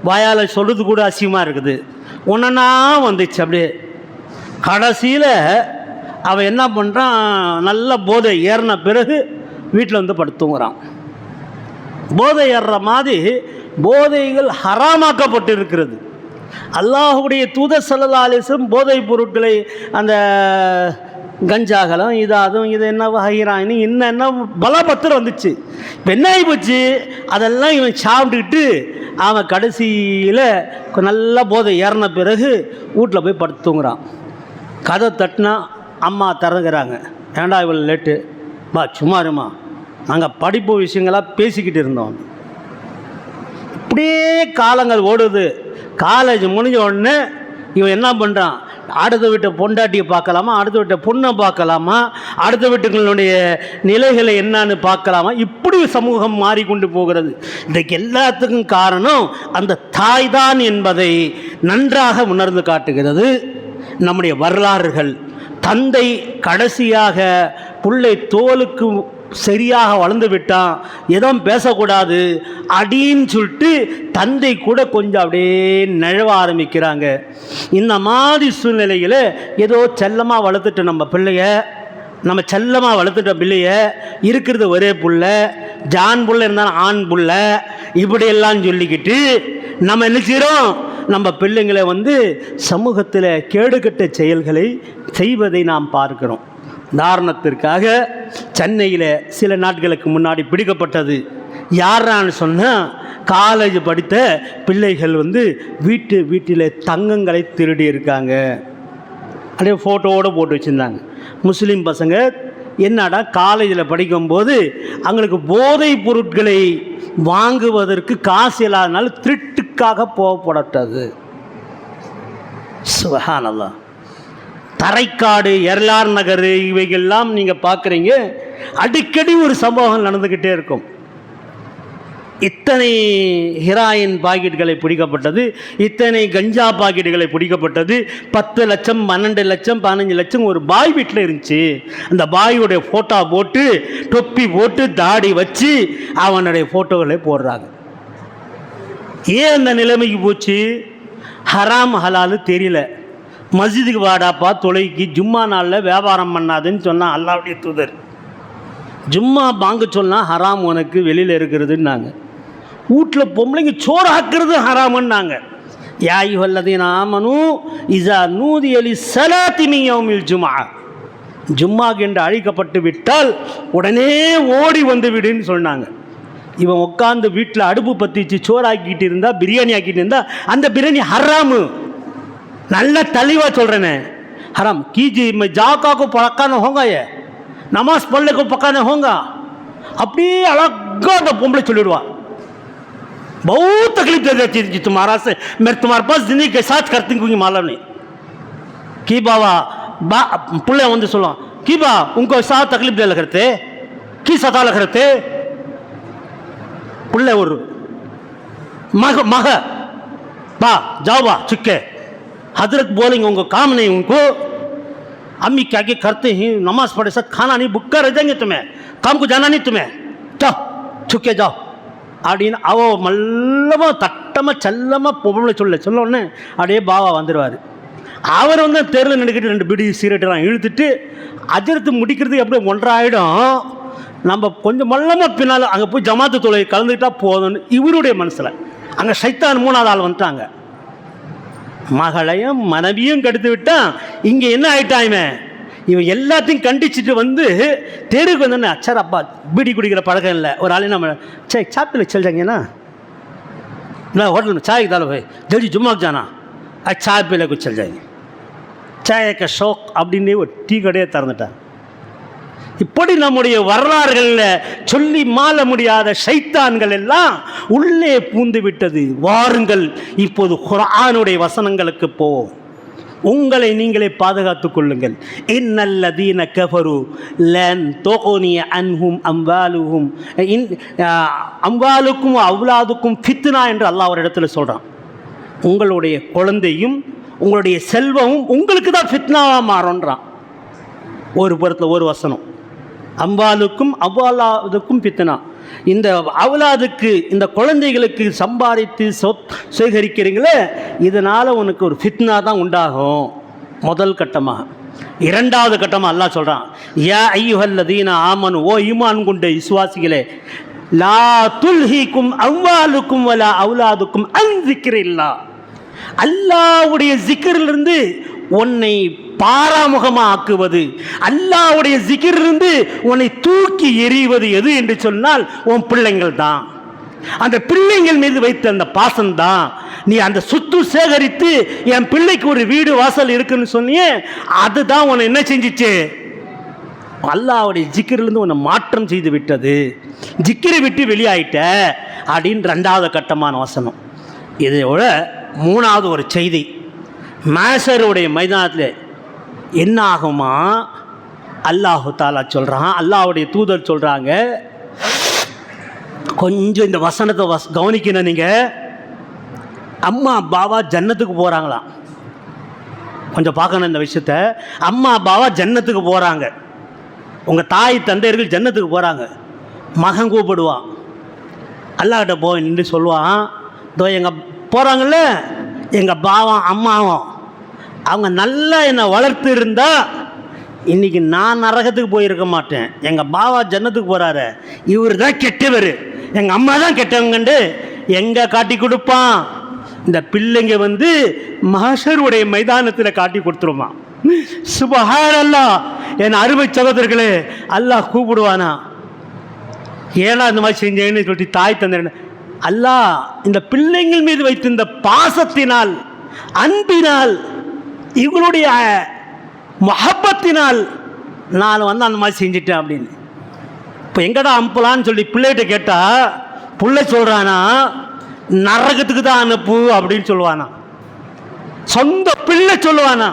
B: வாயால் சொல்கிறது கூட அசிங்கமாக இருக்குது, ஒன்றா வந்துச்சு. அப்படியே கடைசியில் அவன் என்ன பண்ணுறான், நல்ல போதை ஏறின பிறகு வீட்டில் வந்து படுத்துங்கிறான். போதை ஏறுற மாதிரி போதைகள் ஹராமாக்கப்பட்டு இருக்கிறது. அல்லாஹுடைய தூதர் ஸல்லல்லாஹு அலைஹி வஸல்லம் போதைப் பொருட்களை அந்த கஞ்சாகலம் இதுவும் இது என்ன ஹைராயினி என்ன பலபத்திரம் வந்துச்சு. இப்போ என்ன ஆகி போச்சு, அதெல்லாம் இவன் சாப்பிட்டுக்கிட்டு அவன் கடைசியில் நல்ல போதை ஏறின பிறகு வீட்டில் போய் படுத்துங்கிறான். கதை தட்டினா அம்மா திறந்துக்கிறாங்க, ஏண்டா இவ்வளோ லேட்டு, வா சும்மா இருமா, நாங்கள் படிப்பு விஷயங்களாக பேசிக்கிட்டு இருந்தோம். இப்படியே காலங்கள் ஓடுது. காலேஜ் முடிஞ்ச உடனே இவன் என்ன பண்ணுறான், அடுத்த வீட்டை பொண்டாட்டியை பார்க்கலாமா, அடுத்த வீட்டை பொண்ணை பார்க்கலாமா, அடுத்த வீட்டுகளுடைய நிலைகளை என்னன்னு பார்க்கலாமா, இப்படி சமூகம் மாறிக்கொண்டு போகிறது. இன்றைக்கு எல்லாத்துக்கும் காரணம் அந்த தாய் தான் என்பதை நன்றாக உணர்ந்து காட்டுகிறது நம்முடைய வரலாறுகள். தந்தை கடைசியாக பிள்ளை தோலுக்கு சரியாக வளர்ந்து விட்டான், எதுவும் பேசக்கூடாது அப்படின்னு சொல்லிட்டு தந்தை கூட கொஞ்சம் அப்படியே நழுவ ஆரம்பிக்கிறாங்க. இந்த மாதிரி சூழ்நிலையில் ஏதோ செல்லமாக வளர்த்துட்டு நம்ம செல்லமாக வளர்த்துட்ட பிள்ளைய இருக்கிறது ஒரே புள்ள, ஜான் புள்ள இருந்தாலும் ஆண் புள்ள, இப்படியெல்லாம் சொல்லிக்கிட்டு நம்ம என்ன செய்கிறோம், நம்ம பிள்ளைங்களை வந்து சமூகத்தில் கேடுகட்ட செயல்களை செய்வதை நாம் பார்க்கிறோம். உதாரணத்திற்காக சென்னையில் சில நாட்களுக்கு முன்னாடி பிடிக்கப்பட்டது. யாரான்னு சொன்னால், காலேஜ் படித்த பிள்ளைகள் வந்து வீட்டில் தங்கங்களை திருடி இருக்காங்க. அப்படியே ஃபோட்டோவோடு போட்டு வச்சுருந்தாங்க. முஸ்லீம் பசங்க என்னடா காலேஜில் படிக்கும்போது அவங்களுக்கு போதைப் பொருட்களை வாங்குவதற்கு காசு இல்லாதனால திருட்டுக்காக போகப்பட்டது. சுப்ஹானல்லாஹ். தரைக்காடு, எர்லார் நகர், இவைகள்லாம் நீங்கள் பார்க்குறீங்க, அடிக்கடி ஒரு சம்பவம் நடந்துக்கிட்டே இருக்கும். இத்தனை ஹெராயின் பாக்கெட்டுகளை பிடிக்கப்பட்டது, இத்தனை கஞ்சா பாக்கெட்டுகளை பிடிக்கப்பட்டது, 10 லட்சம் 12 லட்சம் 15 லட்சம் ஒரு பாய் வீட்டில் இருந்துச்சு. அந்த பாயுடைய ஃபோட்டோ போட்டு, தொப்பி போட்டு, தாடி வச்சு அவனுடைய ஃபோட்டோகளை போடுறாங்க. ஏன் அந்த நிலைமைக்கு போச்சு? ஹராம் ஹலாலு தெரியல. மஸ்ஜிதுக்கு வாடாப்பா தொலைக்கு, ஜும்மா நாளில் வியாபாரம் பண்ணாதுன்னு சொன்னால் அல்லாஹ்வுடைய தூதர். ஜும்மா பாங்க சொன்னால் ஹராம் உனக்கு வெளியில் இருக்கிறதுன்னாங்க. வீட்டில் பொம்பளைங்க சோறு ஆக்குறது ஹராமுன்னாங்க. யாய் வல்லதீன ஆமனு இஸா நூதிய லிஸ்ஸலாத்தி மின் யௌமில் ஜும்ஆ, ஜும்மாக்கு என்று அழைக்கப்பட்டு விட்டால் உடனே ஓடி வந்து விடுன்னு சொன்னாங்க. இவன் உட்காந்து வீட்டில் அடுப்பு பற்றிச்சு சோறாக்கிட்டு இருந்தா, பிரியாணி ஆக்கிட்டு இருந்தா, அந்த பிரியாணி ஹராமு. நல்ல தெளிவாக சொல்கிறேனே, हराम कीजिए, मैं जाका को पकाना होगा, ये नमाज पढ़ने को पकाना होगा. அப்படியே அழகா அந்த பொம்பளை சொல்லிடுவா. बहुत तकलीफ दे देती थी तुम्हारा से, मैं तुम्हारे पास जिंदगी के साथ करती हूँ मालूम नहीं कि बाबा पुल्ले வந்து சொல்லுவான், कि बा उनको साथ तकलीफ दे करते कि सता करते पुल्ले और मग मग बा जाओ बा चुके हजरत बोलेंगे उनको काम नहीं, उनको अम्मी क्या क्या करते हैं, नमाज पढ़े साथ खाना नहीं, भुक्का रह जाएंगे, तुम्हें काम को जाना नहीं, तुम्हें जाओ चुके जाओ அப்படின்னு அவ மல்லமாக தட்டமாக செல்லமாக பொம்பளை சொல்ல உடனே அப்படியே பாவா வந்துடுவார். அவர் வந்து தெருவில் நினைக்கிட்டு 2 பீடி சிகரெட்டெல்லாம் இழுத்துட்டு அஜரத்து முடிக்கிறதுக்கு எப்படி 1:30 ஆகிடும். நம்ம கொஞ்சம் மல்லமாக பின்னால் அங்கே போய் ஜமாத்து தொலை கலந்துக்கிட்டா போதும்னு இவருடைய மனசில். அங்கே சைத்தான் 3வது ஆள் வந்துட்டாங்க. மகளையும் மனைவியும் கெடுத்து விட்டான். இங்கே என்ன ஆகிட்டான், இவன் எல்லாத்தையும் கண்டிச்சுட்டு வந்து தெருக்கு வந்தோடனே, அச்சார் அப்பா பீடி குடிக்கிற பழக்கம் இல்லை. ஒரு ஆள் நம்ம சே சாப்பிட்டு चल जाएंगे ना, मैं होटल में चाय डालो भाई, जल्दी जुम्मा जाना, चाय पीले कुछ चल जाएंगे, चाय का शौक அப்படின்னு ஒரு டீ கடையை திறந்துட்டான். இப்படி நம்முடைய வரலாறுகளில் சொல்லி மாள முடியாத ஷைத்தான்கள் எல்லாம் உள்ளே பூந்து விட்டது. வாருங்கள் இப்போது குர்ஆனுடைய வசனங்களுக்கு போவோம். உங்களை நீங்களே பாதுகாத்துக் கொள்ளுங்கள். இன்னல்லதீன கஃபரு லன் துக்னிய அன்ஹும் அம்வாலுஹும் அம்வாலுக்கும் அவ்லாதுக்கும் ஃபித்னா என்று அல்லாஹ் ஒரு இடத்துல சொல்கிறான். உங்களுடைய குழந்தையும் உங்களுடைய செல்வமும் உங்களுக்கு தான் ஃபித்னாவாக மாறுன்றான். ஒரு புறத்தில் ஒரு வசனம், அம்வாலுக்கும் அவ்வாலாதுக்கும் ஃபித்னா. இந்த அவ்லாதுக்கு, இந்த குழந்தைகளுக்கு சம்பாதித்து சேகரிக்கிறீங்களே, இதனால் உனக்கு ஒரு ஃபித்னா தான் உண்டாகும். முதல் கட்டமாக. 2வது கட்டமாக அல்லாஹ் சொல்கிறான், யா ஐயுஹல்லதீன ஆமனு, ஓ ஈமான் கொண்ட விசுவாசிகளே, லா துல்ஹிக்கும் அம்வாலுக்கும் வலா அவ்லாதுக்கும் அன் ஸிக்ரில்லாஹ், அல்லாஹ்வுடைய ஜிக்ரிலிருந்து உன்னை பாராமுகமாக ஆக்குவது, அல்லாஹ்வுடைய ஜிக்ரிலிருந்து உன்னை தூக்கி எறிவது எது என்று சொன்னால் உன் பிள்ளைங்கள் தான். அந்த பிள்ளைங்கள் மீது வைத்த அந்த பாசம்தான். நீ அந்த சொத்து சேகரித்து என் பிள்ளைக்கு ஒரு வீடு வாசல் இருக்குன்னு சொன்னியே, அதுதான் உன்னை என்ன செஞ்சிச்சு, அல்லாஹ்வுடைய ஜிக்ரிலிருந்து உன்னை மாற்றம் செய்து விட்டது, ஜிக்ரை விட்டு வெளியாயிட்ட அப்படின்னு 2வது கட்டமான வசனம். இதோட 3வது ஒரு செய்தி, மேஷருடைய மைதானத்தில் என்ன ஆகுமா, அல்லாஹு தாலா சொல்கிறான், அல்லாஹ்வுடைய தூதர் சொல்கிறாங்க. கொஞ்சம் இந்த வசனத்தை கவனிக்கணும் நீங்கள். அம்மா பாவா ஜன்னத்துக்கு போகிறாங்களாம். கொஞ்சம் பார்க்கணும் இந்த விஷயத்த. அம்மா பாவா ஜன்னத்துக்கு போகிறாங்க, உங்கள் தாய் தந்தையர்கள் ஜன்னத்துக்கு போகிறாங்க. மகன் கூப்பிடுவான், அல்லாஹ்கிட்ட போய் நின்று சொல்லுவான், இதோ எங்கள் போகிறாங்கல்ல எங்கள் பாவம் அம்மாவும், அவங்க நல்லா என்னை வளர்த்து இருந்தா இன்றைக்கி நான் நரகத்துக்கு போயிருக்க மாட்டேன். எங்கள் பாவா ஜன்னத்துக்கு போகிறாரு, இவர் தான் கெட்டவர், எங்கள் அம்மா தான் கெட்டவங்கண்டு எங்கே காட்டி கொடுப்பான். இந்த பிள்ளைங்க வந்து மஹ்ஷருடைய மைதானத்தில் காட்டி கொடுத்துருவான். சுப்ஹானல்லாஹ், என் அருமை சகோதரர்களே, அல்லாஹ் கூப்பிடுவானா, ஏன்னா இந்த மாதிரி செஞ்சேன்னு சொல்லிட்டு தாய் தந்தை அல்லாஹ் இந்த பிள்ளைங்கள் மீது வைத்த இந்த பாசத்தினால், அன்பினால், இவங்களுடைய மஹப்பத்தினால் நான் வந்து அந்த மாதிரி செஞ்சிட்டேன் அப்படின்னு. இப்போ எங்கடா அனுப்பலான்னு சொல்லி பிள்ளைகிட்ட கேட்டால் பிள்ளை சொல்கிறானா, நரகத்துக்கு தான் அனுப்பு அப்படின்னு சொல்லுவானா. சொந்த பிள்ளை சொல்லுவானா.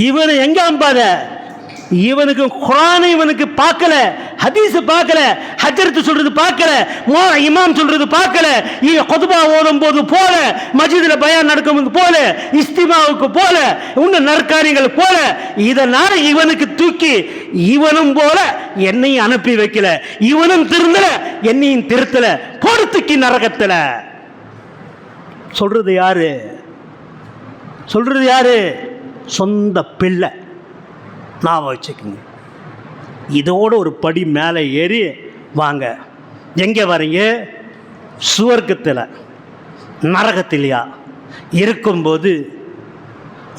B: இவனை எங்கே அனுப்பாத, இவனுக்கு குர்ஆனை இவனுக்கு பார்க்கல, ஹதீஸ் பார்க்கல, ஹஜ்ரத் சொல்றது பார்க்கல, இமாம் சொல்றது பார்க்கல, குதுபா ஓதும் போது போல, மஸ்ஜிதுல பயான் நடக்கும் போல, இஸ்திமாவுக்கு போல, இன்னும் நற்காரியங்கள் போல, இதனால இவனுக்கு தூக்கி இவனும் போல என்னையும் அனுப்பி வைக்கல, இவனும் திருந்தல என்னையும் திருத்தல, போடு தூக்கி நரகத்துல. சொல்றது யாரு? சொல்றது யாரு? சொந்த பிள்ளை. நான் வச்சுக்கோங்க. இதோட ஒரு படி மேலே ஏறி வாங்க. எங்கே வரீங்க? சுவர்க்கத்தில், நரகத்திலையா இருக்கும்போது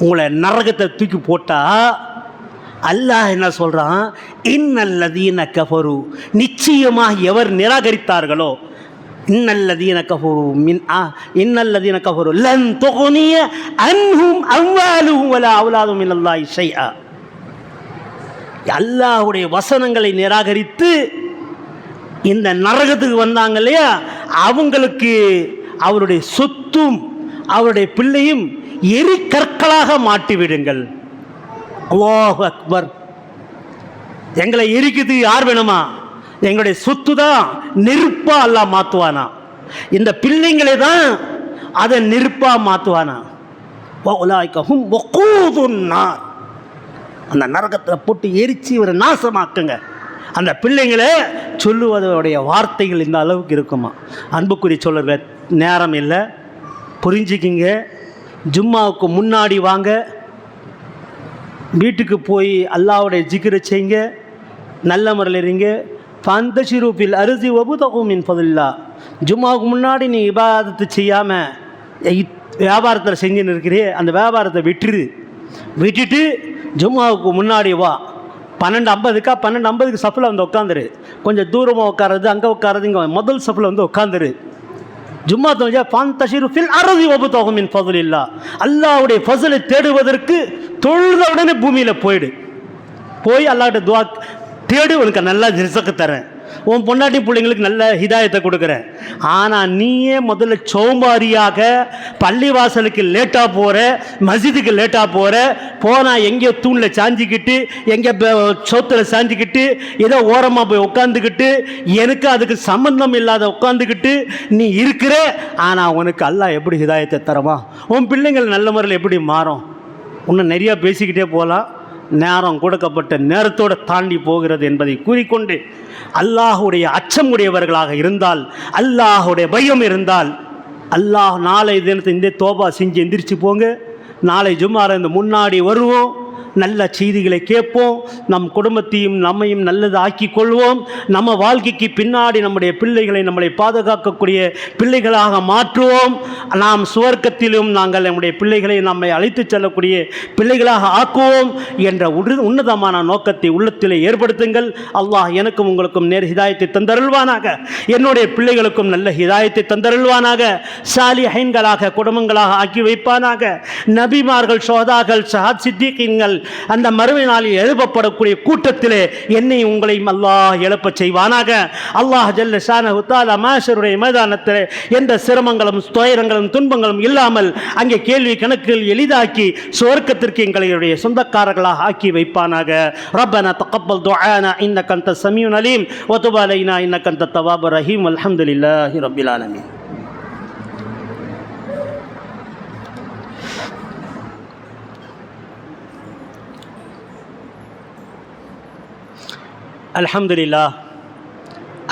B: உங்களை நரகத்தை தூக்கி போட்டா அல்லாஹ் என்ன சொல்கிறான்? இன்னல்லதீன கஃபரு, நிச்சயமாக எவர் நிராகரித்தார்களோ, இன்னல்லதீன கஃபரு இன்னல்லதீன கஃபரு லன் துக்னிய அன்ஹும் அம்வாலுஹும் வலா அவ்லாதுஹும் மினல்லாஹி ஷைஆ. அல்லாஹ்வுடைய வசனங்களை நிராகரித்து இந்த நரகத்துக்கு வந்தாங்க இல்லையா, அவங்களுக்கு அவருடைய சொத்தும் அவருடைய பிள்ளையும் எரிகற்களாக மாட்டிவிடுங்கள். அல்லாஹு அக்பர். எங்களை எரிக்கிறதுக்கு யார் வேணுமா? எங்களுடைய சொத்து தான் நெருப்பா அல்லாஹ் மாற்றுவானா, இந்த பிள்ளைங்களை தான் அதை நெருப்பா மாற்றுவானா. அந்த நரகத்தில் போட்டு எரிச்சு இவரை நாசமாக்குங்க. அந்த பிள்ளைங்களை சொல்லுவதோடைய வார்த்தைகள் இந்த அளவுக்கு இருக்குமா? அன்புக்குரிய சொல்லுற நேரம் இல்லை, புரிஞ்சுக்கிங்க. ஜும்மாவுக்கு முன்னாடி வாங்க, வீட்டுக்கு போய் அல்லாஹ்வுடைய ஜிக்ரை செய்யுங்க, நல்ல முறையில் இருங்க. ஃபந்தஷிருஃபில் அர்தி வபுதகு மின் ஃபதுலில்லாஹ். ஜும்மாவுக்கு முன்னாடி நீ இபாதத்து செய்யாமல் வியாபாரத்தில் செஞ்சுன்னு இருக்கிறே, அந்த வியாபாரத்தை விட்டுட்டு ஜும்மாவுக்கு முன்னாடி வா. 12:50 12:50 சஃபில் வந்து உட்காந்துரு. கொஞ்சம் தூரமாக உட்காருது, அங்கே உட்காருது, இங்கே முதல் சஃபில் வந்து உட்காந்துரு. ஜும்மா தொழுதா ஃபந்தஷிருஃபில் அர்தி வபுதகு மின் ஃபதுலில்லாஹ். அல்லாஹ்வுடைய ஃபஸலை தேடுவதற்கு தொழுத உடனே பூமியில் போய் அல்லாஹ்கிட்ட துஆ தேடு, உனக்கு நல்லா ரிஸ்க் தரேன், உன் பொண்டாட்டி பிள்ளைங்களுக்கு நல்ல ஹிதாயத்தை கொடுக்குறேன். ஆனால் நீயே முதல்ல சோம்பாரியாக பள்ளிவாசலுக்கு லேட்டாக போகிற, மஸ்ஜிதுக்கு லேட்டாக போனால் எங்கேயோ தூணில் சாஞ்சிக்கிட்டு, எங்கே சோத்தில் சாஞ்சிக்கிட்டு, ஏதோ ஓரமாக போய் உட்காந்துக்கிட்டு, எனக்கு அதுக்கு சம்பந்தம் இல்லாத உட்காந்துக்கிட்டு நீ இருக்கிற. ஆனால் உனக்கு அல்லாஹ் எப்படி ஹிதாயத்தை தரமா? உன் பிள்ளைங்கள் நல்ல முறையில் எப்படி மாறும்? இன்னும் நிறையா பேசிக்கிட்டே போகலாம். நேரம் கொடுக்கப்பட்ட நேரத்தோடு தாண்டி போகிறது என்பதை கூறிக்கொண்டு, அல்லாஹுடைய அச்சம் உடையவர்களாக இருந்தால், அல்லாஹுடைய பயம் இருந்தால், அல்லாஹ் நாளை தினத்தை இந்த தோபா செஞ்சு எந்திரிச்சு போங்க. நாளை ஜும்மால இந்த முன்னாடி வருவோம், நல்ல செய்திகளை கேட்போம், நம் குடும்பத்தையும் நம்மையும் நல்லது ஆக்கி கொள்வோம். நம்ம வாழ்க்கைக்கு பின்னாடி நம்முடைய பிள்ளைகளை நம்மளை பாதுகாக்கக்கூடிய பிள்ளைகளாக மாற்றுவோம். நாம் சுவர்க்கத்திலும் நாங்கள் நம்முடைய பிள்ளைகளை நம்மை அழைத்து செல்லக்கூடிய பிள்ளைகளாக ஆக்குவோம் என்ற உன்னதமான நோக்கத்தை உள்ளத்திலே ஏற்படுத்துங்கள். அல்லாஹ் எனக்கும் உங்களுக்கும் நேர் ஹிதாயத்தை தந்தருள்வானாக, என்னுடைய பிள்ளைகளுக்கும் நல்ல ஹிதாயத்தை தந்தருள்வானாக, சாலிஹீன்களாக குடும்பங்களாக ஆக்கி வைப்பானாக. நபிமார்கள், ஷஹதாக்கள், ஷஹாத், சித்திகீன்கள் அந்த மறுமை நாளில் எழுப்பப்படக்கூடிய கூட்டத்திலே என்னை உங்களையும் அல்லாஹ் எழுப்பச் செய்வானாக. அல்லாஹ் ஜல்ல ஷானஹு தஆலா மாஷருடைய மைதானத்திலே எந்த சிரமங்களும் துயரங்களும் துன்பங்களும் இல்லாமல் அங்கே கேள்வி கணக்கில் எளிதாக்கி சுவர்க்கத்திற்கு எங்களுடைய சொந்தக்காரர்களாக ஆக்கி வைப்பானாக. ரப்பனா தகப்பல் துஆனா இன்னக அன்த ஸமீஉல் அலீம் வ துப் அலைனா இன்னக அன்த தவ்வாபுர் ரஹீம். அல்ஹம்துலில்லாஹி ரப்பில் ஆலமீன்.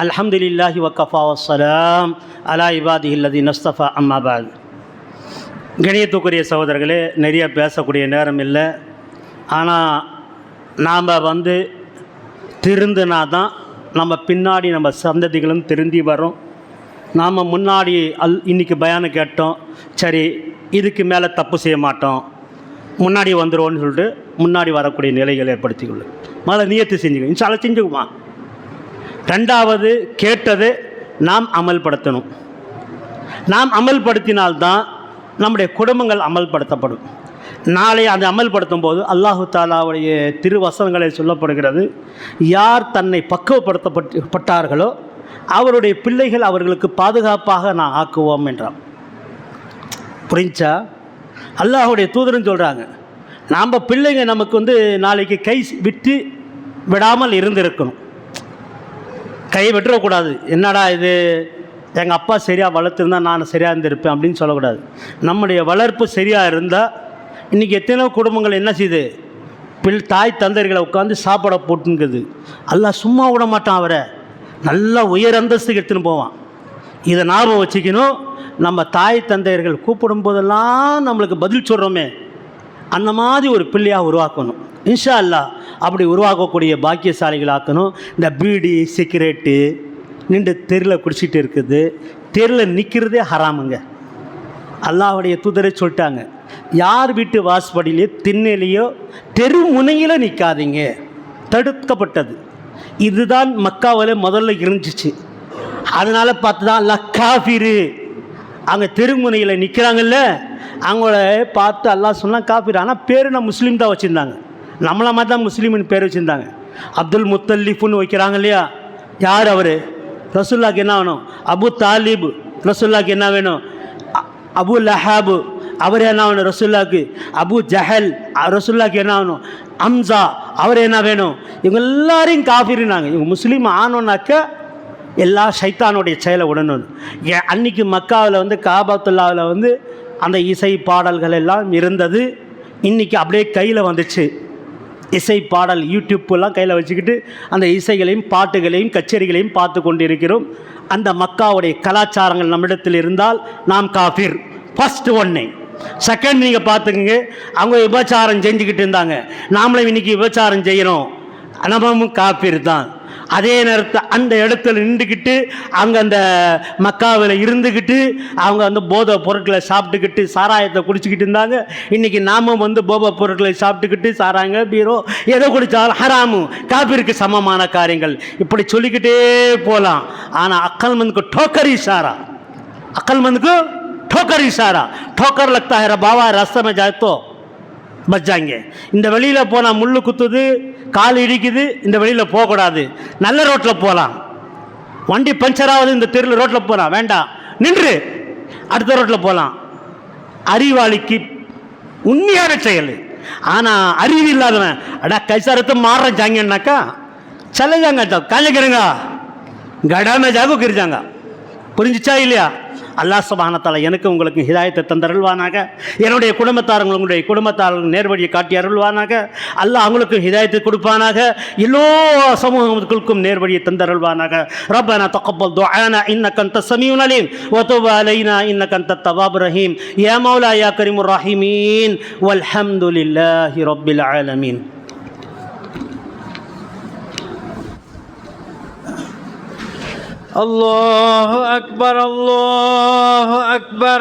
B: அல்ஹம்துலில்லாஹி வக்கஃபா வஸ்ஸலாம் அலா இபாதிஹில்லதீன நஸ்தஃபா அம்மா பஅத். கணியத்துக்குரிய சகோதரர்களே, நிறைய பேசக்கூடிய நேரம் இல்லை. ஆனால் நாம் திருந்தினா தான் நம்ம பின்னாடி நம்ம சந்ததிகளும் திருந்தி வரும். நாம் முன்னாடி இன்றைக்கி பயானை கேட்டோம், சரி இதுக்கு மேலே தப்பு செய்ய மாட்டோம், முன்னாடி வந்துடுவோன்னு சொல்லிட்டு முன்னாடி வரக்கூடிய நிலைகளை ஏற்படுத்திக்கொள்ளும். முதல்ல நியத்து செஞ்சுக்கணும், இன்ஷா அல்லாஹ் செஞ்சுக்குமா. ரெண்டாவது, கேட்டது நாம் அமல்படுத்தணும். நாம் அமல்படுத்தினால்தான் நம்முடைய குடும்பங்கள் அமல்படுத்தப்படும். நாளை அதை அமல்படுத்தும் போது அல்லாஹு தாலாவுடைய திருவசனங்களில் சொல்லப்படுகிறது, யார் தன்னை பக்குவப்படுத்தப்பட்டார்களோ அவருடைய பிள்ளைகள் அவர்களுக்கு பாதுகாப்பாக நான் ஆக்குவோம் என்றான். புரிஞ்சா? அல்லாஹுடைய தூதரும் சொல்கிறாங்க, நாம் பிள்ளைங்க நமக்கு வந்து நாளைக்கு கை விட்டு விடாமல் இருந்திருக்கணும். கை விட்டுறக்கூடாது. என்னடா இது, எங்கள் அப்பா சரியாக வளர்த்துருந்தா நான் சரியாக இருந்திருப்பேன் அப்படின்னு சொல்லக்கூடாது. நம்முடைய வளர்ப்பு சரியாக இருந்தால் இன்றைக்கி எத்தனையோ குடும்பங்கள் என்ன செய்யுது, தாய் தந்தைகளை உட்காந்து சாப்பாடை போட்டுங்குது. அல்லாஹ் சும்மா விட மாட்டான், அவரை நல்லா உயர் அந்தஸ்துக்கு எடுத்துன்னு போவான். இதை ஞாபகம் வச்சுக்கணும். நம்ம தாய் தந்தையர்கள் கூப்பிடும் போதெல்லாம் நம்மளுக்கு பதில் சொல்கிறோமே, அந்த மாதிரி ஒரு பிள்ளையாக உருவாக்கணும். இன்ஷா அல்லாஹ் அப்படி உருவாக்கக்கூடிய பாக்கியசாலிகள் ஆக்கணும். இந்த பீடி சிகரெட்டு நின்று தெருவில் குடிச்சிட்டு இருக்குது, தெருவில் நிற்கிறதே ஹராமுங்க. அல்லாஹ்வுடைய தூதரை சொல்லிட்டாங்க, யார் வீட்டு வாசப்படியிலையோ திண்ணையிலையோ தெரு முனையில் நிற்காதீங்க, தடுக்கப்பட்டது. இதுதான் மக்காவில் முதல்ல இருந்துச்சு. அதனால் பார்த்து தான் அல்லாஹ் காஃபிரு, அங்கே தெருமுனையில் நிற்கிறாங்கல்ல அவங்கள பார்த்து அல்லாஹ் சொன்னால் காஃபிர். ஆனால் பேர் நான் முஸ்லீம் தான் வச்சுருந்தாங்க, நம்மள மாதிரி தான் முஸ்லீம்னு பேர் வச்சுருந்தாங்க. அப்துல் முத்தல்லிஃப்னு வைக்கிறாங்க இல்லையா, யார் அவர்? ரசூலுல்லாஹ்க்கு என்ன வேணும்? அபு தாலிப். ரசூலுல்லாஹ்க்கு என்ன வேணும்? அபு லஹாபு. அவர் என்ன வேணும் ரசூலுல்லாஹ்க்கு? அபு ஜஹல். ரசூலுல்லாஹ்க்கு என்ன வேணும்? அம்சா. அவர் என்ன வேணும்? இவங்க எல்லாரையும் காஃபிர்னாங்க. இவங்க முஸ்லீம் ஆனோன்னாக்க எல்லா ஷைத்தானுடைய செயலை உடனும். அன்றைக்கி மக்காவில் வந்து காபாத்துல்லாவில் வந்து அந்த இசை பாடல்கள் எல்லாம் இருந்தது. இன்றைக்கி அப்படியே கையில் வந்துச்சு இசை பாடல். யூடியூப்லாம் கையில் வச்சுக்கிட்டு அந்த இசைகளையும் பாட்டுகளையும் கச்சேரிகளையும் பார்த்து கொண்டு இருக்கிறோம். அந்த மக்காவுடைய கலாச்சாரங்கள் நம்மிடத்தில் இருந்தால் நாம் காஃபிர். ஃபஸ்ட்டு ஒன்று. செகண்ட், நீங்கள் பார்த்துக்குங்க, அவங்க விபச்சாரம் செஞ்சுக்கிட்டு இருந்தாங்க, நாமளும் இன்றைக்கி விபச்சாரம் செய்கிறோம், நம்மளும் காஃபிர் தான். அதே நேரத்தில் அந்த இடத்துல நின்றுக்கிட்டு அங்கே அந்த மக்காவில் இருந்துக்கிட்டு அவங்க வந்து போதை பொருட்களை சாப்பிட்டுக்கிட்டு சாராயத்தை குடிச்சிக்கிட்டு இருந்தாங்க. இன்றைக்கி நாமும் வந்து போதை பொருட்களை சாப்பிட்டுக்கிட்டு சாராயங்க பீரோ எதை குடித்தாலும் ஹராமு, காபிருக்கு சமமான காரியங்கள், இப்படி சொல்லிக்கிட்டே போகலாம். ஆனால் அக்கல்மந்துக்கு ठोकर इशारा, अक्लमंद को ठोकर इशारा, ठोकर लगता है बाबा रास्ते में जाए तो பச் ஜாங்க. இந்த வெளியில் போனால் முள் குத்துது, கால் இடிக்குது, இந்த வெளியில் போகக்கூடாது. நல்ல ரோட்டில் போகலாம். வண்டி பஞ்சர் ஆகுது, இந்த தெருவில் ரோட்டில் போகலாம், வேண்டாம் நின்று அடுத்த ரோட்டில் போகலாம். அறிவாளிக்கு உண்மையான செயல். ஆனால் அறிவு இல்லாதவன் அடா கைசாரத்தை மாற ஜாங்கன்னாக்கா சல ஜாங்க காஞ்சிக்கிறங்க கடாம ஜாகு கிரிச்சாங்க. புரிஞ்சிச்சா இல்லையா? அல்லாஹ் சுப்ஹானஹு வ தஆலா எனக்கு உங்களுக்கு ஹிதாயத்தை தந்தருள்வானாக. என்னுடைய குடும்பத்தாரங்களுடைய குடும்பத்தாரர்கள் நேர்வழியை காட்டி அருள்வானாக. அல்லாஹ் அவங்களுக்கு ஹிதாயத்தை கொடுப்பானாக. எல்லோ சமூகங்களுக்கும் நேர்வழியை தந்தருள்வானாக. ரப்பனா தக்கப்பல் துஆனா இன்னக அன்த ஸமீஉல் அலீம் வ துப் அலைனா இன்னக அன்தத் தவ்வாபுர் ரஹீம் யா மௌலா யா கரீமுர் ரஹீமீன் வல்ஹம்துலில்லாஹி ரப்பில் ஆலமீன்.
C: الله أكبر الله أكبر.